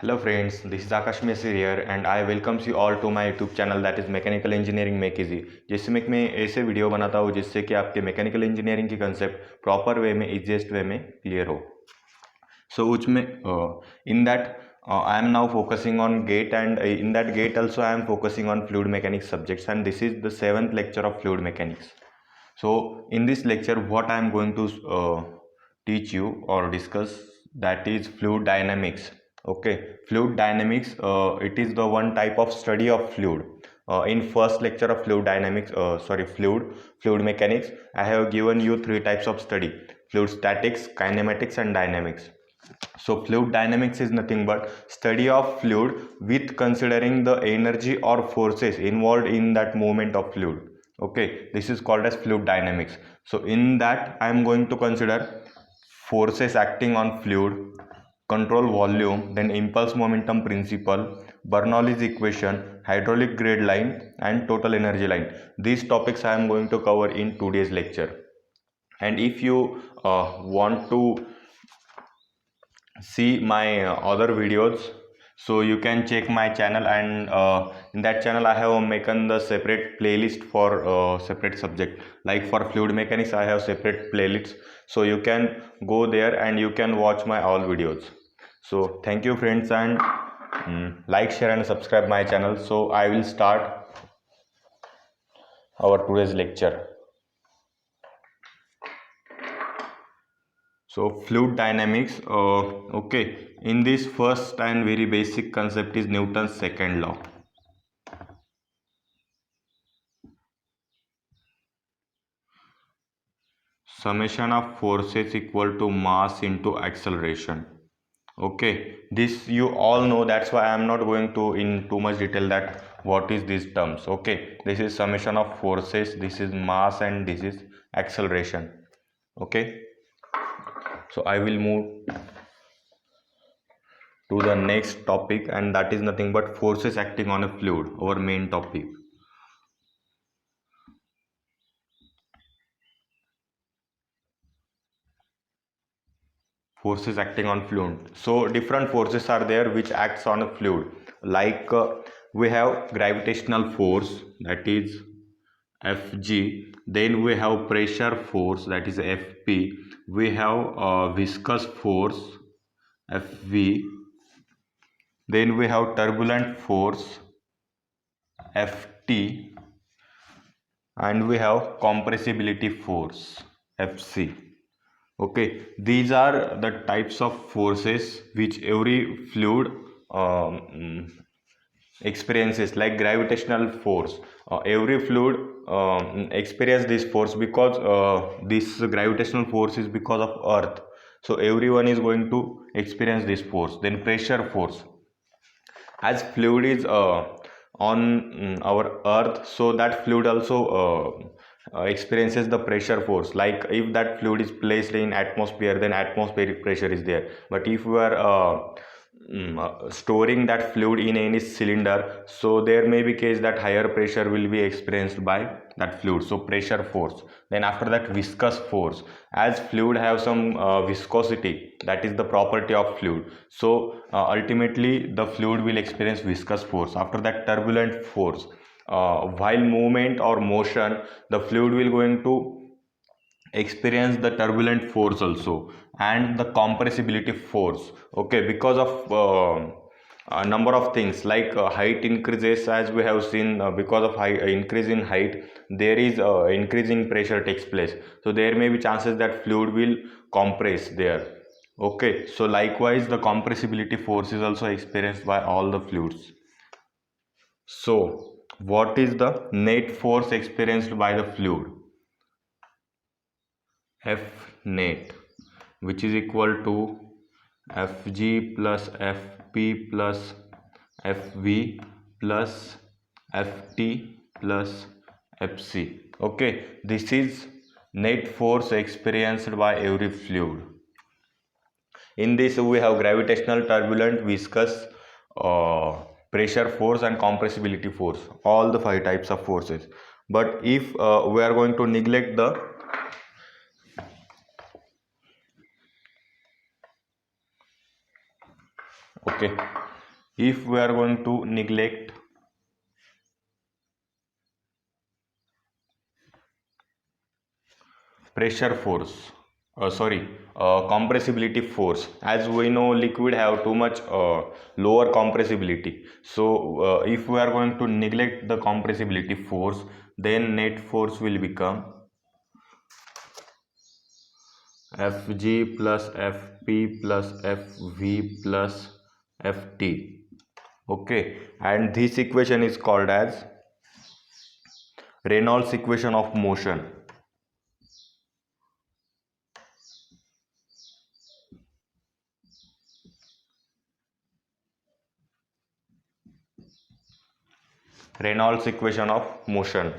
Hello friends, this is Akash Mesir here and I welcomes you all to my YouTube channel that is Mechanical Engineering Make Easy। जिसमें मैं ऐसे video बनाता हूँ जिससे कि आपके मैकेनिकल इंजीनियरिंग की कंसेप्ट प्रॉपर वे में इजीएस्ट वे में क्लियर हो। So उसमें in that I am now focusing on GATE and in that GATE also I am focusing on fluid mechanics subjects and this is the 7th lecture of fluid mechanics. So in this lecture what I am going to teach you or discuss, that is fluid dynamics. Okay, fluid dynamics, it is the one type of study of fluid. In first lecture of fluid dynamics, fluid mechanics, I have given you three types of study: fluid statics, kinematics and dynamics. So fluid dynamics is nothing but study of fluid with considering the energy or forces involved in that movement of fluid. Okay, this is called as fluid dynamics. So in that I am going to consider forces acting on fluid, control volume, then impulse momentum principle, Bernoulli's equation, hydraulic grade line and total energy line. These topics I am going to cover in today's lecture. And if you want to see my other videos, so you can check my channel, and in that channel I have maken the separate playlist for separate subject. Like for fluid mechanics I have separate playlists, so you can go there and you can watch my all videos. So thank you friends, and like, share and subscribe my channel. So I will start our today's lecture. So fluid dynamics, okay, in this first and very basic concept is Newton's second law. Summation of forces equal to mass into acceleration. Okay, this you all know, that's why I am not going to in too much detail that what is these terms. Okay, this is summation of forces, this is mass and this is acceleration. Okay, so I will move to the next topic, and that is nothing but forces acting on a fluid, our main topic. Forces acting on fluid. So different forces are there which acts on a fluid. Like we have gravitational force, that is Fg. Then we have pressure force, that is Fp. We have viscous force, Fv. Then we have turbulent force, Ft. And we have compressibility force, Fc. Okay, these are the types of forces which every fluid experiences. Like gravitational force, every fluid experience this force because this gravitational force is because of earth, so everyone is going to experience this force. Then pressure force, as fluid is on our earth, so that fluid also experiences the pressure force. Like if that fluid is placed in atmosphere, then atmospheric pressure is there. But if we are storing that fluid in any cylinder, so there may be case that higher pressure will be experienced by that fluid, so pressure force. Then after that, viscous force, as fluid have some viscosity, that is the property of fluid, so ultimately the fluid will experience viscous force. After that, turbulent force, while movement or motion, the fluid will going to experience the turbulent force also, and the compressibility force. Okay, because of a number of things, like height increases, as we have seen, because of high increase in height, there is increasing pressure takes place, so there may be chances that fluid will compress there. Okay, so likewise the compressibility force is also experienced by all the fluids. So what is the net force experienced by the fluid? F net, which is equal to Fg plus Fp plus Fv plus Ft plus Fc. Okay, this is net force experienced by every fluid. In this we have gravitational, turbulent, viscous, pressure force and compressibility force, all the five types of forces. But if we are going to neglect the Okay, if we are going to neglect pressure force, compressibility force, as we know liquid have too much lower compressibility. So if we are going to neglect the compressibility force, then net force will become Fg plus Fp plus Fv plus Ft. Okay, and this equation is called as Reynolds equation of motion. Reynolds equation of motion.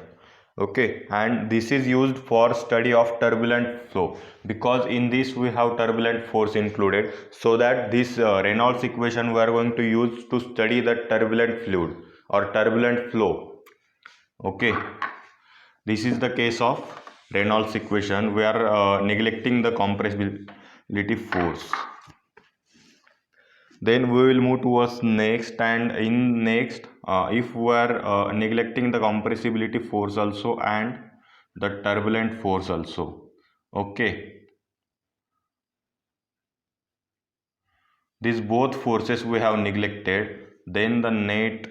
Okay, and this is used for study of turbulent flow, because in this we have turbulent force included, so that this Reynolds equation we are going to use to study the turbulent fluid or turbulent flow. Okay, this is the case of Reynolds equation. We are neglecting the compressibility force. Then we will move towards next, and in next if we are neglecting the compressibility force also and the turbulent force also. Okay, these both forces we have neglected, then the net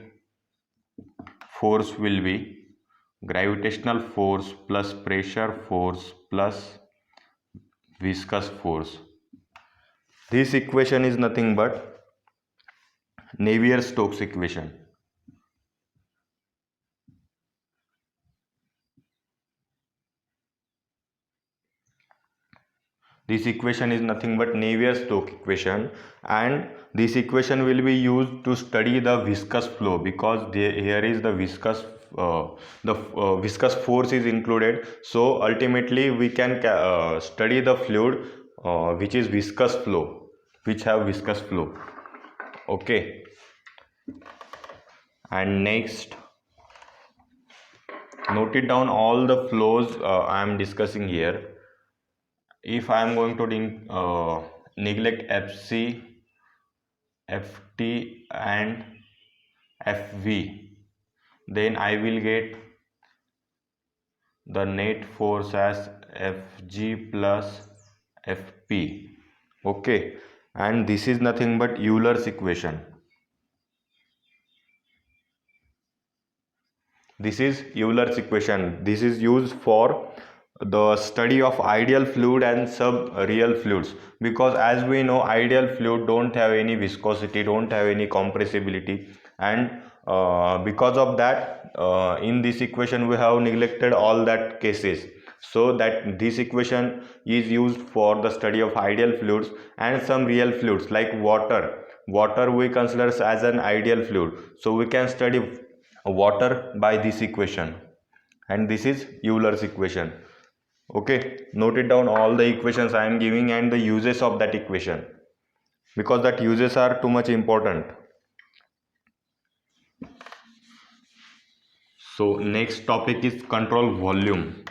force will be gravitational force plus pressure force plus viscous force. This equation is nothing but Navier-Stokes equation. This equation is nothing but Navier-Stokes equation, and this equation will be used to study the viscous flow, because here is the viscous viscous force is included. So ultimately we can study the fluid which is viscous flow, which have viscous flow. Okay, and next, note it down all the flows I am discussing here. If I am going to neglect Fc, Ft and Fv, then I will get the net force as Fg plus Fp. Okay, and this is nothing but Euler's equation. This is Euler's equation. This is used for the study of ideal fluid and sub-real fluids, because as we know ideal fluid don't have any viscosity, don't have any compressibility, and because of that in this equation we have neglected all that cases, so that this equation is used for the study of ideal fluids and some real fluids like water we consider as an ideal fluid, so we can study water by this equation, and this is Euler's equation. Okay, note it down all the equations I am giving and the uses of that equation, because that uses are too much important. So next topic is control volume.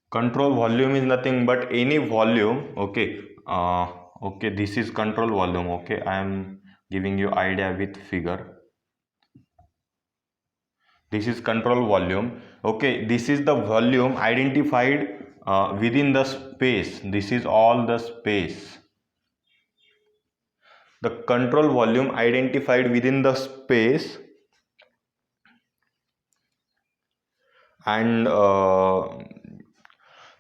Control volume is nothing but any volume. Okay, okay, this is control volume. Okay, I am giving you idea with figure. This is control volume. Okay, this is the volume identified within the space. This is all the space. The control volume identified within the space, and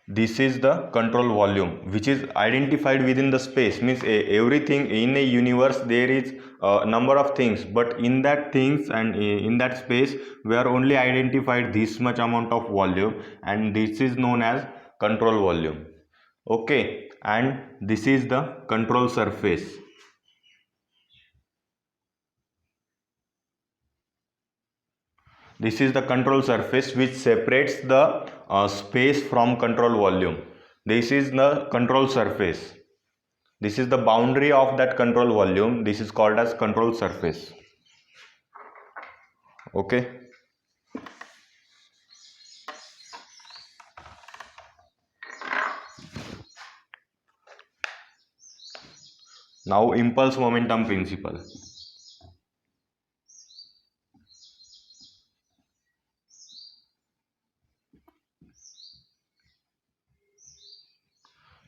this is the control volume which is identified within the space, means everything in a universe there is a number of things, but in that things and in that space we are only identified this much amount of volume, and this is known as control volume. Okay, and this is the control surface. This is the control surface which separates the space from control volume. This is the control surface. This is the boundary of that control volume. This is called as control surface. Okay. Now impulse momentum principle.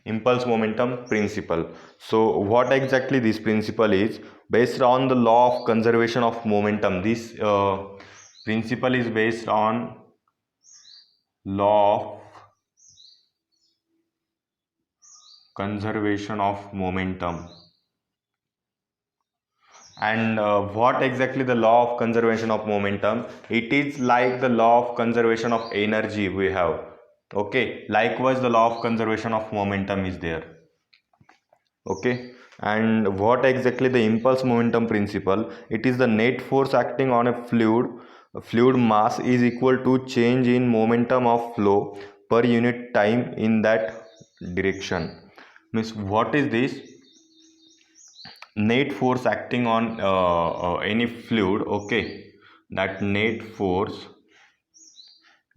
Impulse momentum principle. So what exactly this principle is? Based on the law of conservation of momentum. This principle is based on law of conservation of momentum. And what exactly the law of conservation of momentum? It is like the law of conservation of energy we have. Okay, likewise the law of conservation of momentum is there. Okay, and what exactly the impulse momentum principle? It is the net force acting on a fluid mass is equal to change in momentum of flow per unit time in that direction. Means what is this? Net force acting on any fluid. Okay, that net force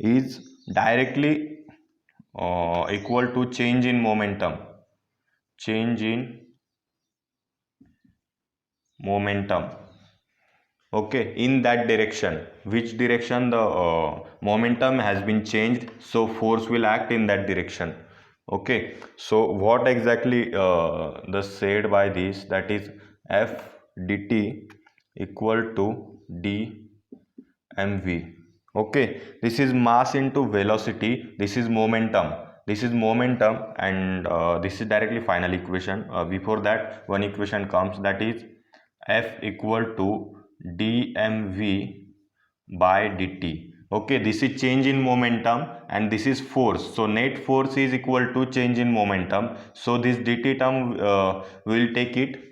is directly equal to change in momentum. Change in momentum. Okay, in that direction. Which direction the momentum has been changed, so force will act in that direction. Okay, so what exactly the said by this, that is F dt equal to d mv. Okay, this is mass into velocity, this is momentum, this is momentum, and this is directly final equation. Before that one equation comes, that is F equal to dmv by dt. Okay, this is change in momentum and this is force, so net force is equal to change in momentum, so this dt term will take it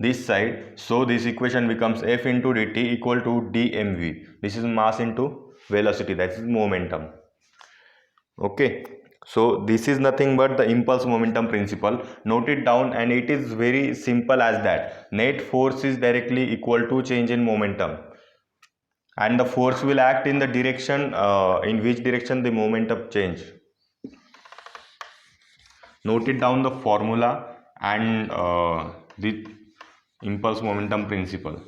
this side, so this equation becomes F into dt equal to dmv. This is mass into velocity, that is momentum. Okay, so this is nothing but the impulse momentum principle. Note it down, and it is very simple as that. Net force is directly equal to change in momentum, and the force will act in the direction in which direction the momentum change. Note it down, the formula and the impulse momentum principle.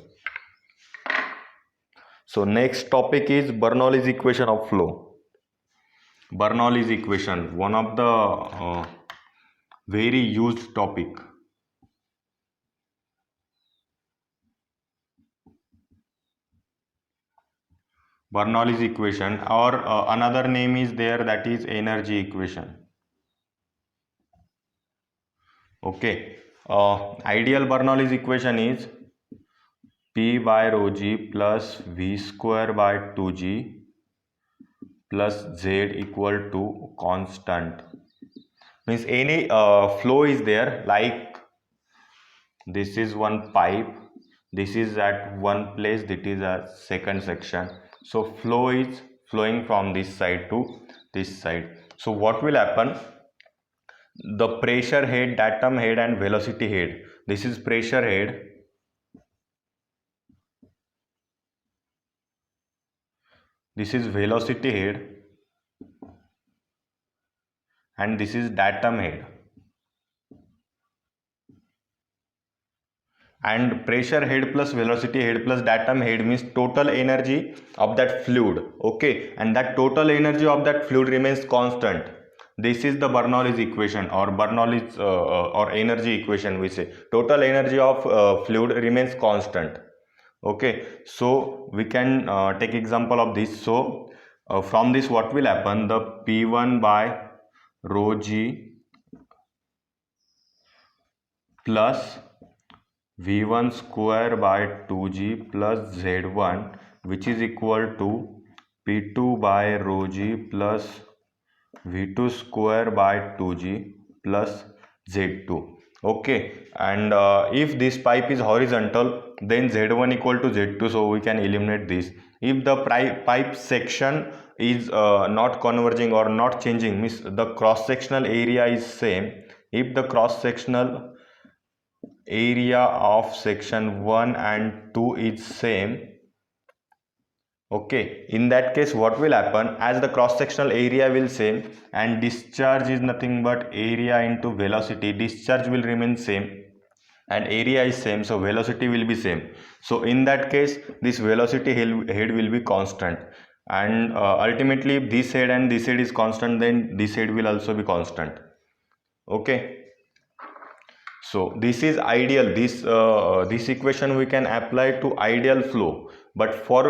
So next topic is Bernoulli's equation of flow. Bernoulli's equation, one of the very used topic. Bernoulli's equation, or another name is there, that is energy equation. Okay, ideal Bernoulli's equation is P by rho g plus V square by 2g plus Z equal to constant. Means any flow is there, like this is one pipe, this is at one place, this is a second section, so flow is flowing from this side to this side. So what will happen? The pressure head, datum head, and velocity head. This is pressure head, this is velocity head, and this is datum head. And pressure head plus velocity head plus datum head means total energy of that fluid. Okay, and that total energy of that fluid remains constant. This is the Bernoulli's equation, or Bernoulli's or energy equation. We say total energy of fluid remains constant. Okay, so we can take example of this. So from this what will happen? The P1 by rho g plus V1 square by 2g plus Z1, which is equal to P2 by rho g plus V2 square by 2g plus Z2. Okay, and if this pipe is horizontal, then Z1 equal to Z2, so we can eliminate this. If the pipe section is not converging or not changing, means the cross sectional area is same. If the cross sectional area of section 1 and 2 is same, okay, in that case what will happen? As the cross sectional area will same and discharge is nothing but area into velocity, discharge will remain same. and area is same, so velocity will be same. So in that case this velocity head will be constant, and ultimately if this head and this head is constant, then this head will also be constant. Okay, so this is ideal. This equation we can apply to ideal flow, but for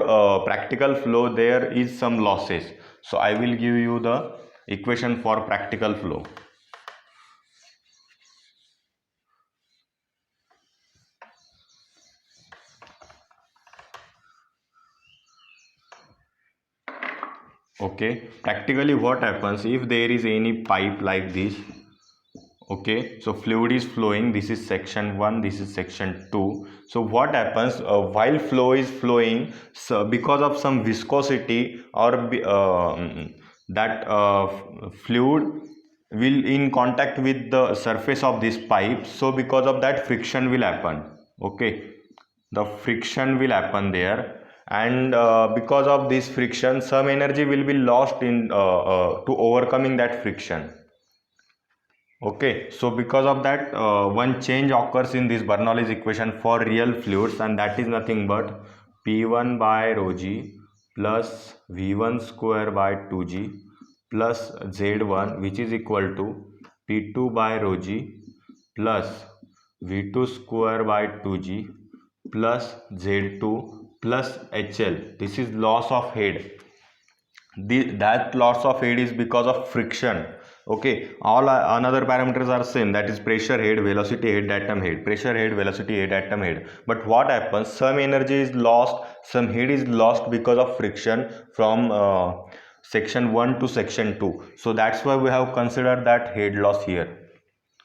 practical flow there is some losses. So I will give you the equation for practical flow. Okay, practically what happens if there is any pipe like this. Okay, so fluid is flowing, this is section 1, this is section 2. So what happens while flow is flowing, so because of some viscosity or that fluid will in contact with the surface of this pipe, so because of that friction will happen. Okay, the friction will happen there, and because of this friction some energy will be lost in to overcoming that friction. Okay, so because of that one change occurs in this Bernoulli's equation for real fluids, and that is nothing but P1 by rho g plus V1 square by 2g plus Z1, which is equal to P2 by rho g plus V2 square by 2g plus Z2 plus HL. This is loss of head. That loss of head is because of friction. Okay, all another parameters are same, that is pressure head, velocity head, atom head, pressure head, velocity head, atom head. But what happens, some energy is lost, some head is lost because of friction from section 1 to section 2. So that's why we have considered that head loss here.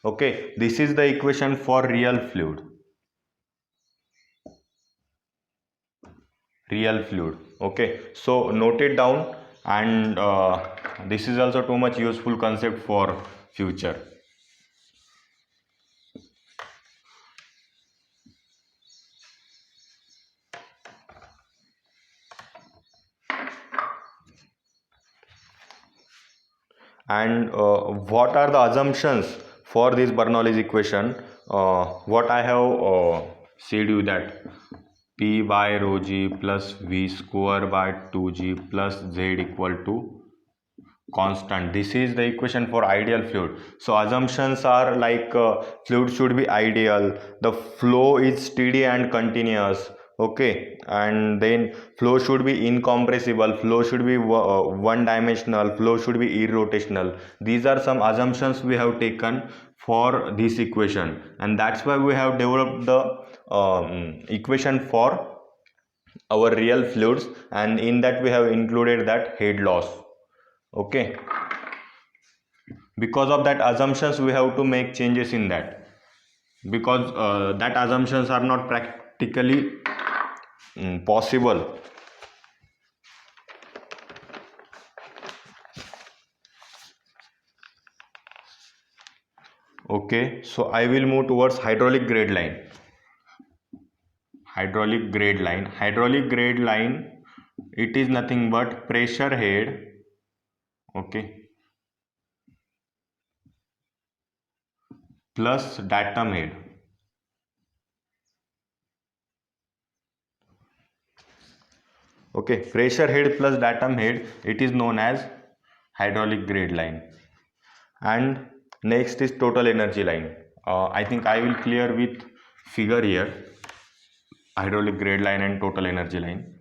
Okay, this is the equation for real fluid. Okay, so note it down, and this is also too much useful concept for future. And what are the assumptions for this Bernoulli's equation? What I have said you that P by rho g plus V square by 2g plus Z equal to constant. This is the equation for ideal fluid. So assumptions are like fluid should be ideal, the flow is steady and continuous. Okay, and then flow should be incompressible, flow should be one dimensional, flow should be irrotational. These are some assumptions we have taken for this equation, and that's why we have developed the equation for our real fluids, and in that we have included that head loss. Okay, because of that assumptions we have to make changes in that, because that assumptions are not practically possible. Okay, so I will move towards hydraulic grade line. Hydraulic grade line, it is nothing but pressure head. Okay, plus datum head. Okay, pressure head plus datum head, it is known as hydraulic grade line. And next is total energy line. I think I will clear with figure here, hydraulic grade line and total energy line.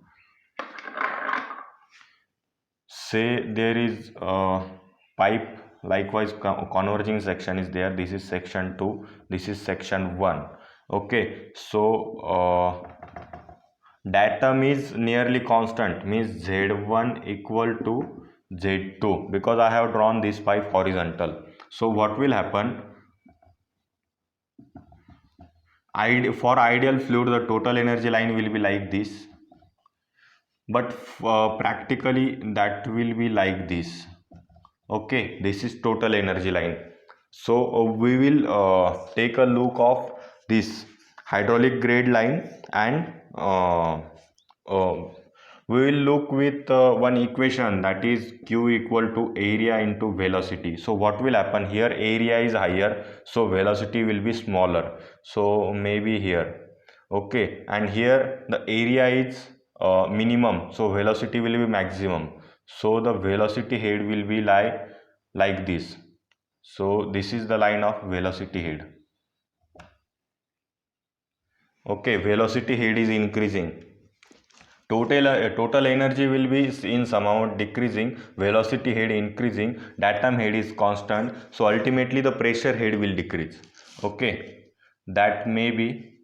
Say there is a pipe, likewise converging section is there, this is section 2, this is section 1. Okay, so datum is nearly constant, means Z1 equal to Z2, because I have drawn this pipe horizontal. So what will happen, for ideal fluid the total energy line will be like this, but practically that will be like this. Okay, this is total energy line. So we will take a look of this hydraulic grade line and we will look with one equation, that is q equal to area into velocity. So what will happen here, area is higher, so velocity will be smaller, so maybe here. Okay, and here the area is minimum, so velocity will be maximum, so the velocity head will be like this. So this is the line of velocity head. Okay, velocity head is increasing, total energy will be in some amount decreasing, velocity head increasing, datum head is constant, so ultimately the pressure head will decrease. Okay, that may be,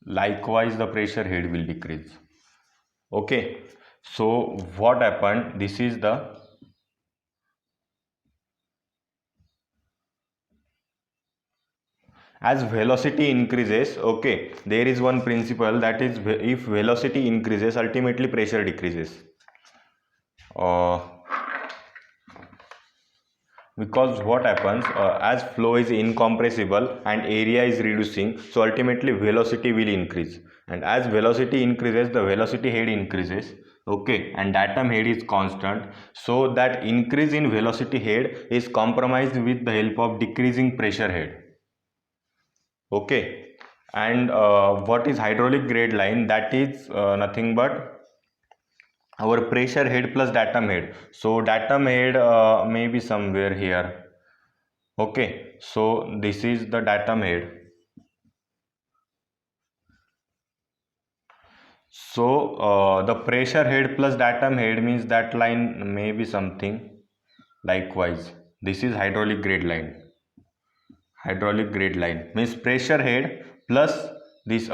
likewise the pressure head will decrease. Okay, so what happened, this is the, as velocity increases, okay, there is one principle, that is if velocity increases, ultimately pressure decreases. Because what happens, as flow is incompressible and area is reducing, so ultimately velocity will increase, and as velocity increases, the velocity head increases. Okay, and datum head is constant, so that increase in velocity head is compromised with the help of decreasing pressure head. Okay, and what is hydraulic grade line, that is nothing but our pressure head plus datum head. So datum head may be somewhere here. Okay, so this is the datum head. So the pressure head plus datum head means that line may be something likewise. This is hydraulic grade line. Hydraulic grade line means pressure head plus this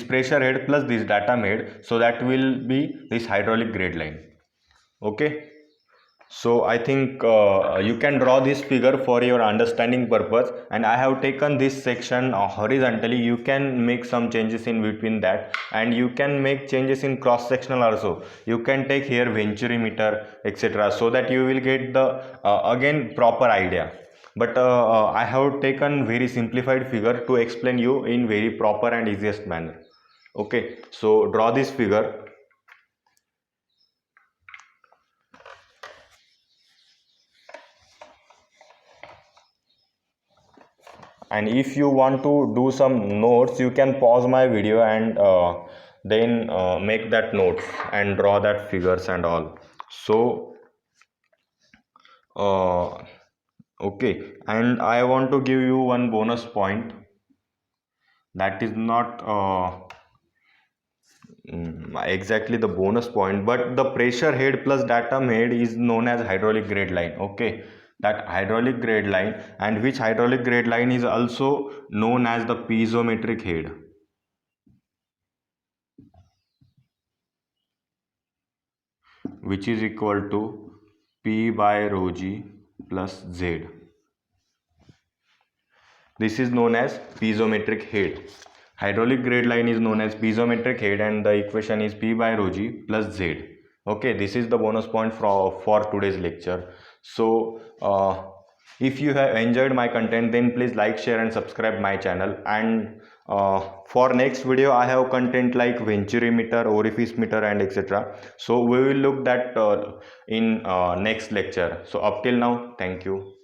pressure head plus this datum head, so that will be this hydraulic grade line. Okay, so I think you can draw this figure for your understanding purpose, and I have taken this section horizontally. You can make some changes in between that, and you can make changes in cross sectional also. You can take here venturimeter etc., so that you will get the again proper idea. But I have taken very simplified figure to explain you in very proper and easiest manner. Okay, so draw this figure. And if you want to do some notes, you can pause my video and then make that notes and draw that figures and all. So okay, and I want to give you one bonus point, that is not exactly the bonus point, but the pressure head plus datum head is known as hydraulic grade line. Okay, that hydraulic grade line, and which hydraulic grade line is also known as the piezometric head, which is equal to P by rho g plus Z. This is known as piezometric head. Hydraulic grade line is known as piezometric head, and the equation is P by rho g plus Z. Okay, this is the bonus point for today's lecture. So if you have enjoyed my content, then please like, share and subscribe my channel. And for next video I have content like venturimeter, orifice meter and etc. So we will look that in next lecture. So up till now, thank you.